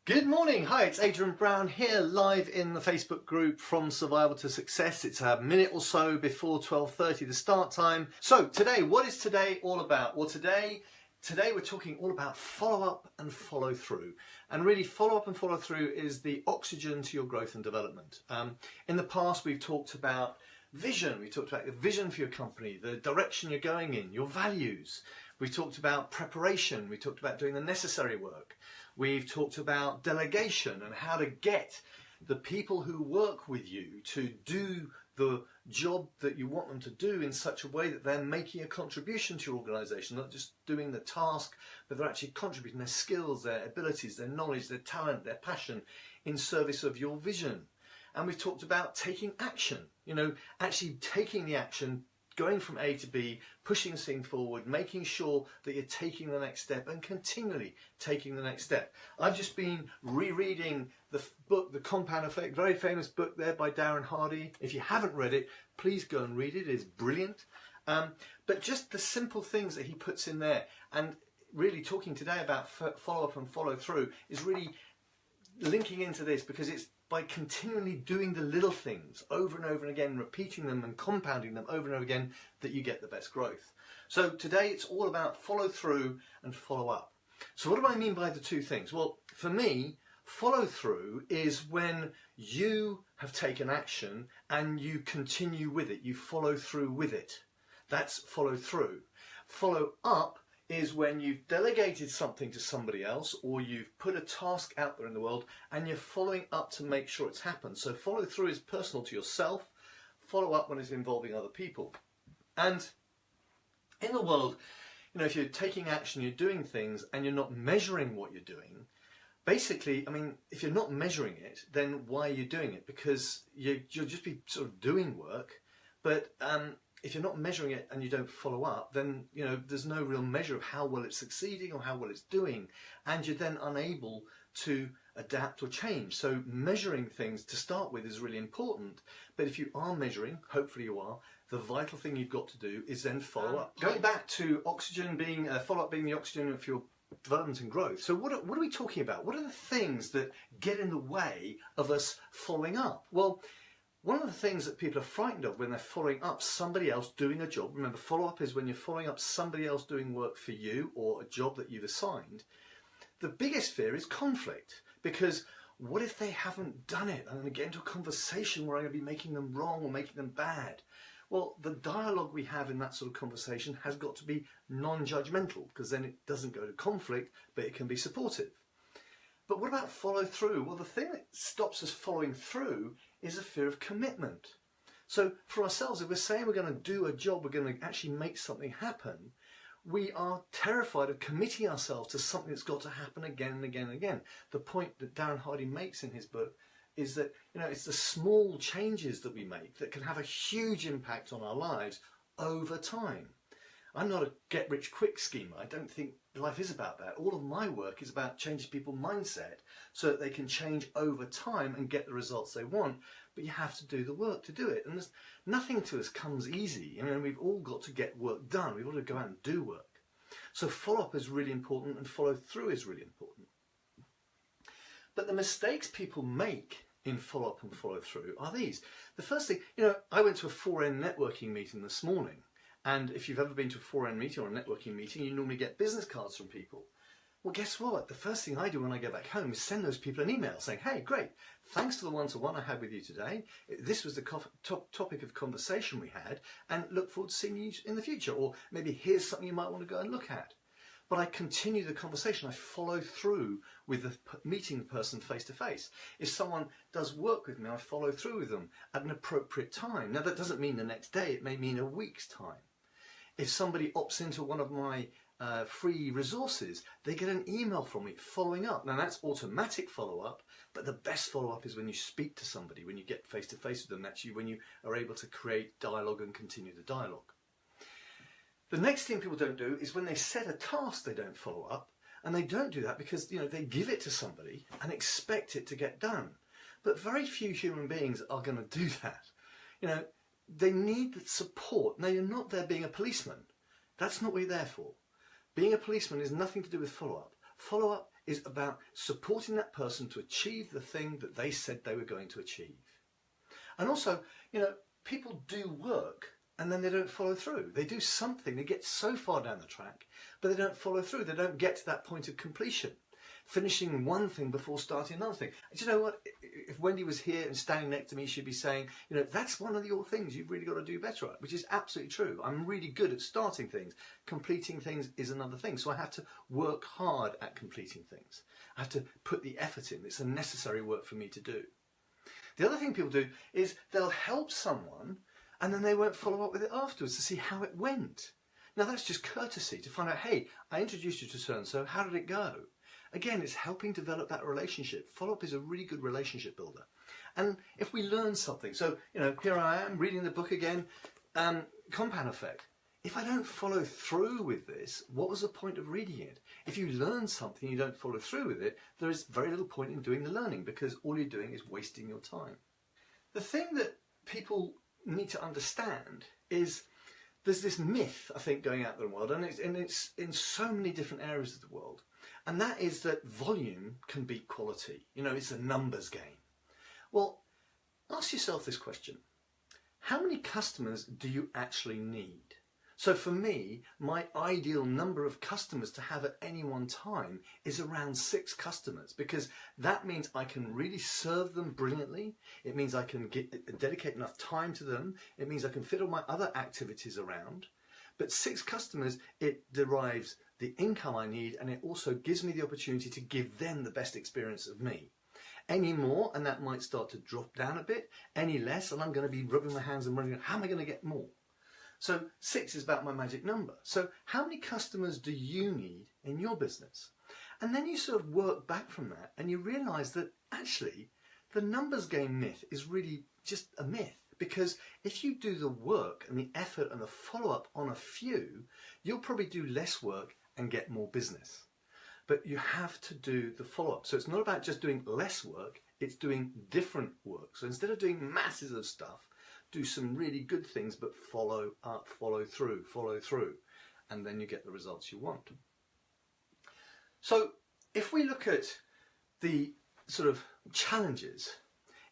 Good morning. Hi, it's Adrian Brown here live in the Facebook group From Survival to Success. It's a minute or so before 12:30 the start time. So today, what is today all about? Well, today we're talking all about follow-up and follow-through. And really, follow-up and follow-through is the oxygen to your growth and development. In the past, we've talked about vision. We talked about the vision for your company, the direction you're going in, your values. We talked about preparation. We talked about doing the necessary work. We've talked about delegation and how to get the people who work with you to do the job that you want them to do in such a way that they're making a contribution to your organisation, not just doing the task, but they're actually contributing their skills, their abilities, their knowledge, their talent, their passion in service of your vision. And we've talked about taking action, actually taking the action, going from A to B, pushing this thing forward, making sure that you're taking the next step and continually taking the next step. I've just been rereading the book, The Compound Effect, very famous book there by Darren Hardy. If you haven't read it, please go and read it. It's brilliant. But just the simple things that he puts in there, and really talking today about follow-up and follow-through is really linking into this, because it's by continually doing the little things over and over and again, repeating them and compounding them over and over again, that you get the best growth. So today it's all about follow through and follow up. So what do I mean by the two things? Well, for me, follow through is when you have taken action and you continue with it, you follow through with it. That's follow through. Follow up is when you've delegated something to somebody else, or you've put a task out there in the world and you're following up to make sure it's happened. So follow through is personal to yourself, follow up when it's involving other people. And in the world, if you're taking action, you're doing things and you're not measuring what you're doing, basically, if you're not measuring it, then why are you doing it? Because you'll just be sort of doing work, but if you're not measuring it and you don't follow up, then there's no real measure of how well it's succeeding or how well it's doing, and you're then unable to adapt or change. So measuring things to start with is really important, but if you are measuring, hopefully you are, the vital thing you've got to do is then follow up. Going back to oxygen being, follow-up being the oxygen of your development and growth. So what are we talking about? What are the things that get in the way of us following up? Well, one of the things that people are frightened of when they're following up somebody else doing a job, remember, follow-up is when you're following up somebody else doing work for you or a job that you've assigned. The biggest fear is conflict, because what if they haven't done it? I'm going to get into a conversation where I'm going to be making them wrong or making them bad. Well, the dialogue we have in that sort of conversation has got to be non-judgmental, because then it doesn't go to conflict, but it can be supportive. But what about follow through? Well, the thing that stops us following through is a fear of commitment. So for ourselves, if we're saying we're going to do a job, we're going to actually make something happen, we are terrified of committing ourselves to something that's got to happen again and again and again. The point that Darren Hardy makes in his book is that it's the small changes that we make that can have a huge impact on our lives over time. I'm not a get-rich-quick schemer. I don't think life is about that. All of my work is about changing people's mindset so that they can change over time and get the results they want. But you have to do the work to do it. And there's nothing to us comes easy. We've all got to get work done. We've got to go out and do work. So follow-up is really important, and follow-through is really important. But the mistakes people make in follow-up and follow-through are these. The first thing, I went to a 4N networking meeting this morning. And if you've ever been to a 4N meeting or a networking meeting, you normally get business cards from people. Well, guess what? The first thing I do when I go back home is send those people an email saying, hey, great, thanks for the one-to-one I had with you today. This was the topic of conversation we had, and look forward to seeing you in the future. Or maybe here's something you might want to go and look at. But I continue the conversation. I follow through with the meeting person face to face. If someone does work with me, I follow through with them at an appropriate time. Now, that doesn't mean the next day. It may mean a week's time. If somebody opts into one of my free resources, they get an email from me following up. Now, that's automatic follow-up, but the best follow-up is when you speak to somebody, when you get face-to-face with them. That's when you are able to create dialogue and continue the dialogue. The next thing people don't do is when they set a task, they don't follow up. And they don't do that because they give it to somebody and expect it to get done. But very few human beings are going to do that. They need the support. Now, you're not there being a policeman. That's not what you're there for. Being a policeman is nothing to do with follow-up. Follow-up is about supporting that person to achieve the thing that they said they were going to achieve. And also, people do work and then they don't follow through. They do something, they get so far down the track, but they don't follow through. They don't get to that point of completion, finishing one thing before starting another thing. And do you know what? If Wendy was here and standing next to me, she'd be saying, that's one of your things you've really got to do better at, which is absolutely true. I'm really good at starting things. Completing things is another thing. So I have to work hard at completing things. I have to put the effort in. It's a necessary work for me to do. The other thing people do is they'll help someone and then they won't follow up with it afterwards to see how it went. Now that's just courtesy to find out, hey, I introduced you to so-and-so, how did it go? Again, it's helping develop that relationship. Follow-up is a really good relationship builder. And if we learn something, so, here I am reading the book again, compound effect. If I don't follow through with this, what was the point of reading it? If you learn something and you don't follow through with it, there is very little point in doing the learning because all you're doing is wasting your time. The thing that people need to understand is there's this myth, I think, going out there in the world, and it's in so many different areas of the world, and that is that volume can beat quality. It's a numbers game. Well, ask yourself this question. How many customers do you actually need? So for me, my ideal number of customers to have at any one time is around 6 customers, because that means I can really serve them brilliantly. It means I can dedicate enough time to them. It means I can fit all my other activities around. But 6 customers, it derives the income I need, and it also gives me the opportunity to give them the best experience of me. Any more, and that might start to drop down a bit. Any less, and I'm going to be rubbing my hands and wondering, how am I going to get more? So 6 is about my magic number. So how many customers do you need in your business? And then you sort of work back from that and you realize that actually the numbers game myth is really just a myth, because if you do the work and the effort and the follow-up on a few, you'll probably do less work and get more business. But you have to do the follow-up. So it's not about just doing less work, it's doing different work. So instead of doing masses of stuff, do some really good things, but follow up, follow through, and then you get the results you want. So if we look at the sort of challenges,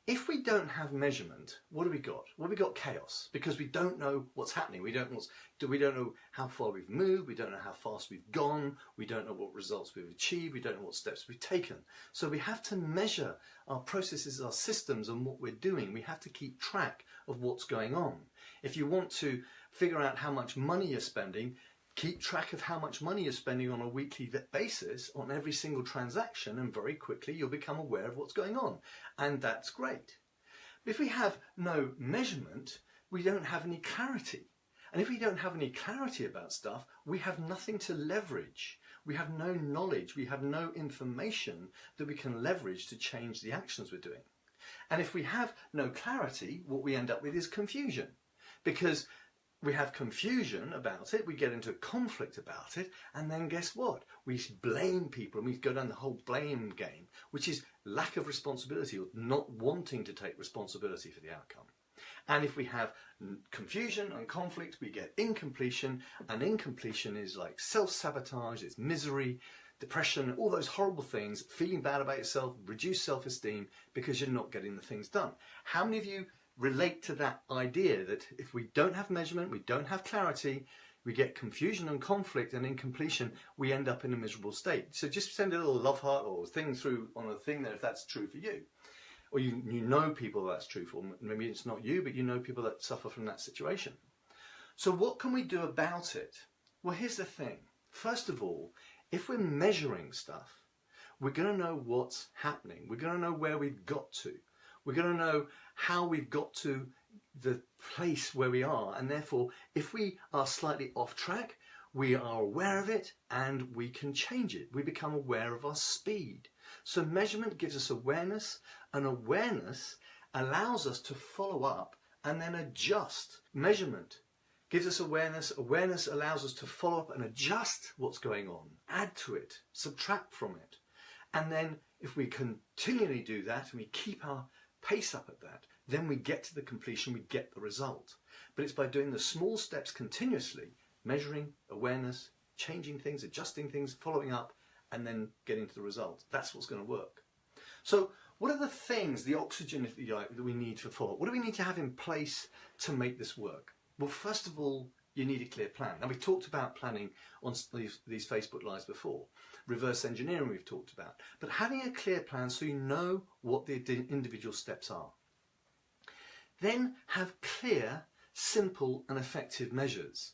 if we don't have measurement, what do we got? Well, we got chaos, because we don't know what's happening. We don't know how far we've moved. We don't know how fast we've gone. We don't know what results we've achieved. We don't know what steps we've taken. So we have to measure our processes, our systems, and what we're doing. We have to keep track of what's going on. If you want to figure out how much money you're spending, keep track of how much money you're spending on a weekly basis on every single transaction, and very quickly you'll become aware of what's going on. And that's great. But if we have no measurement, we don't have any clarity. And if we don't have any clarity about stuff, we have nothing to leverage. We have no knowledge, we have no information that we can leverage to change the actions we're doing. And if we have no clarity, what we end up with is confusion. Because we have confusion about it, we get into conflict about it, and then guess what? We blame people, and we go down the whole blame game, which is lack of responsibility, or not wanting to take responsibility for the outcome. And if we have confusion and conflict, we get incompletion, and incompletion is like self-sabotage, it's misery, depression, all those horrible things, feeling bad about yourself, reduced self-esteem because you're not getting the things done. How many of you relate to that idea that if we don't have measurement, we don't have clarity, we get confusion and conflict, and incompletion, we end up in a miserable state? So just send a little love heart or thing through on a thing there if that's true for you. Or you know people that's true for. Maybe it's not you, but you know people that suffer from that situation. So what can we do about it? Well, here's the thing. First of all, if we're measuring stuff, we're going to know what's happening. We're going to know where we've got to. We're going to know how we've got to the place where we are. And therefore, if we are slightly off track, we are aware of it and we can change it. We become aware of our speed. So measurement gives us awareness, and awareness allows us to follow up and then adjust. Measurement gives us awareness. Awareness allows us to follow up and adjust what's going on, add to it, subtract from it. And then if we continually do that and we keep our pace up at that, then we get to the completion, we get the result. But it's by doing the small steps continuously, measuring, awareness, changing things, adjusting things, following up, and then getting to the result. That's what's going to work. So what are the things, the oxygen, if you like, that we need for follow-up? What do we need to have in place to make this work? Well, first of all, you need a clear plan. Now, we've talked about planning on these Facebook Lives before. Reverse engineering we've talked about. But having a clear plan so you know what the individual steps are. Then have clear, simple and effective measures.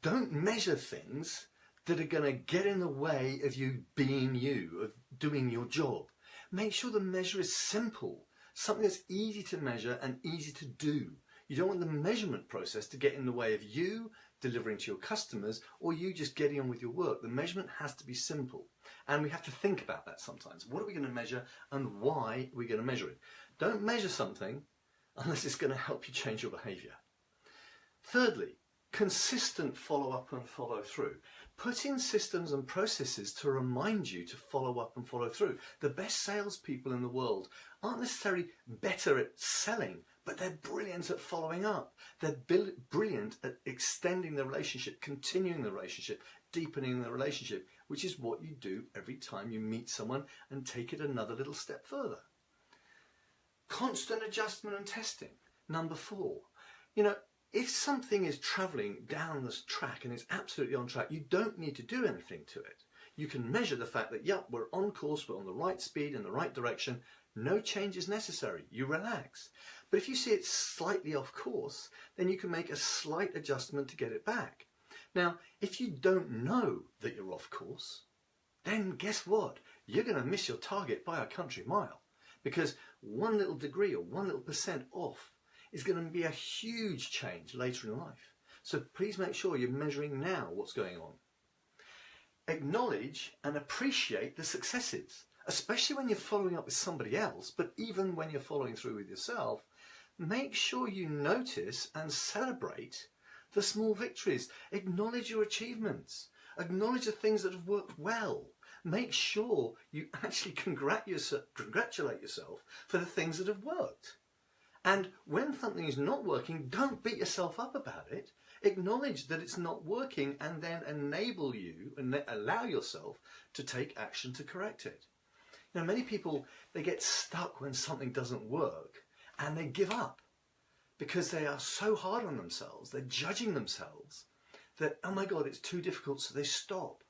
Don't measure things that are going to get in the way of you being you, of doing your job. Make sure the measure is simple, something that's easy to measure and easy to do. You don't want the measurement process to get in the way of you delivering to your customers or you just getting on with your work. The measurement has to be simple. And we have to think about that sometimes. What are we going to measure and why are we going to measure it? Don't measure something unless it's going to help you change your behaviour. Thirdly, consistent follow-up and follow-through. Put in systems and processes to remind you to follow up and follow through. The best salespeople in the world aren't necessarily better at selling, but they're brilliant at following up. They're brilliant at extending the relationship, continuing the relationship, deepening the relationship, which is what you do every time you meet someone and take it another little step further. Constant adjustment and testing. Number 4. If something is travelling down this track and it's absolutely on track, you don't need to do anything to it. You can measure the fact that, yep, we're on course, we're on the right speed, in the right direction. No change is necessary. You relax. But if you see it's slightly off course, then you can make a slight adjustment to get it back. Now, if you don't know that you're off course, then guess what? You're going to miss your target by a country mile, because 1 little degree or 1 little % off is going to be a huge change later in life. So please make sure you're measuring now what's going on. Acknowledge and appreciate the successes, especially when you're following up with somebody else, but even when you're following through with yourself. Make sure you notice and celebrate the small victories. Acknowledge your achievements. Acknowledge the things that have worked well. Make sure you actually congratulate yourself for the things that have worked. And when something is not working, don't beat yourself up about it. Acknowledge that it's not working and then enable you and allow yourself to take action to correct it. Many people, they get stuck when something doesn't work and they give up because they are so hard on themselves. They're judging themselves that, oh my God, it's too difficult, so they stop.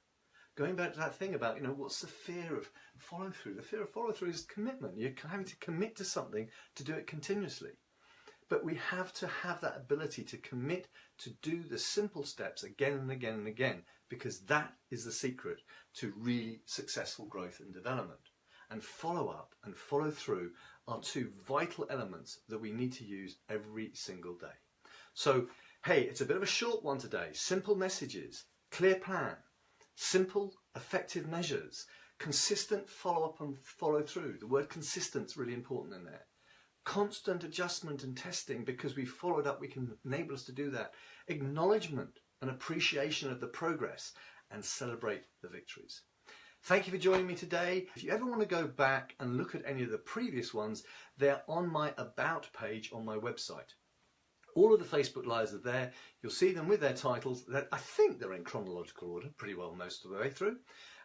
Going back to that thing about, what's the fear of follow-through? The fear of follow-through is commitment. You're having to commit to something to do it continuously. But we have to have that ability to commit to do the simple steps again and again and again, because that is the secret to really successful growth and development. And follow-up and follow-through are 2 vital elements that we need to use every single day. So, hey, it's a bit of a short one today. Simple messages, clear plan. Simple, effective measures, consistent follow-up and follow-through. The word consistent is really important in there. Constant adjustment and testing, because we followed up, we can enable us to do that. Acknowledgement and appreciation of the progress, and celebrate the victories. Thank you for joining me today. If you ever want to go back and look at any of the previous ones, they're on my About page on my website. All of the Facebook Lives are there. You'll see them with their titles. I think they're in chronological order pretty well most of the way through.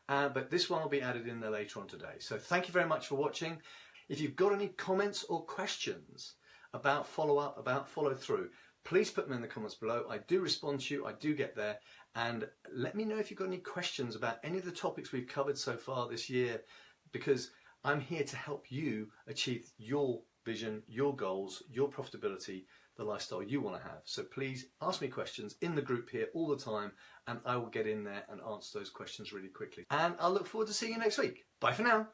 But this one will be added in there later on today. So thank you very much for watching. If you've got any comments or questions about follow-up, about follow-through, please put them in the comments below. I do respond to you. I do get there. And let me know if you've got any questions about any of the topics we've covered so far this year, because I'm here to help you achieve your vision, your goals, your profitability, the lifestyle you want to have. So please ask me questions in the group here all the time, and I will get in there and answer those questions really quickly. And I'll look forward to seeing you next week. Bye for now.